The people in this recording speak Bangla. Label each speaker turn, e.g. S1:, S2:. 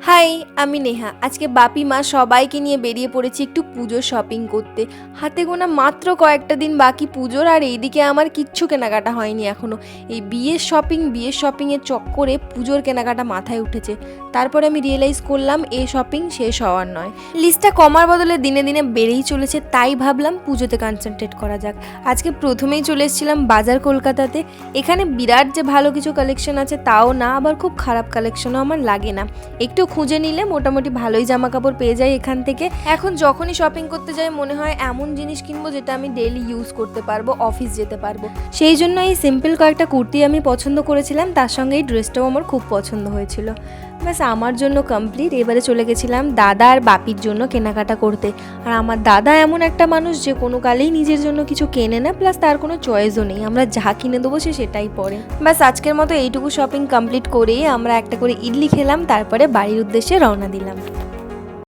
S1: হাই, আমি নেহা। আজকে বাপি মা সবাইকে নিয়ে বেরিয়ে পড়েছি একটু পুজোর শপিং করতে। হাতে গোনা মাত্র কয়েকটা দিন বাকি পুজোর, আর এইদিকে আমার কিচ্ছু কেনাকাটা হয়নি এখনও। এই বিয়ের শপিংয়ের চক্করে পুজোর কেনাকাটা মাথায় উঠেছে। তারপরে আমি রিয়েলাইজ করলাম এই শপিং শেষ হওয়ার নয়, লিস্টটা কমার বদলে দিনে দিনে বেড়েই চলেছে। তাই ভাবলাম পুজোতে কনসেন্ট্রেট করা যাক। আজকে প্রথমেই চলে এসেছিলাম বাজার কলকাতাতে। এখানে বিরাট যে ভালো কিছু কালেকশন আছে তাও না, আবার খুব খারাপ কালেকশনও আমার লাগে না। একটু খুঁজে নিলে মোটামুটি ভালোই জামা কাপড় পেয়ে যাই এখান থেকে। এখন যখনই শপিং করতে যাই মনে হয় এমন জিনিস কিনবো যেটা আমি ডেইলি ইউজ করতে পারবো, অফিস যেতে পারবো। সেই জন্য এই সিম্পল কয়েকটা কুর্তি আমি পছন্দ করেছিলাম, তার সঙ্গে এই ড্রেসটাও আমার খুব পছন্দ হয়েছিল। ব্যাস আমার জন্য কমপ্লিট। এবারে চলে গেছিলাম দাদা আর বাপির জন্য কেনাকাটা করতে। আর আমার দাদা এমন একটা মানুষ যে কোনো কালেই নিজের জন্য কিছু কেনে না, প্লাস তার কোনো চয়েসও নেই, আমরা যা কিনে দেবো সে সেটাই পরে। ব্যাস আজকের মতো এইটুকু শপিং কমপ্লিট করেই আমরা একটা করে ইডলি খেলাম, তারপরে বাড়ির উদ্দেশ্যে রওনা দিলাম।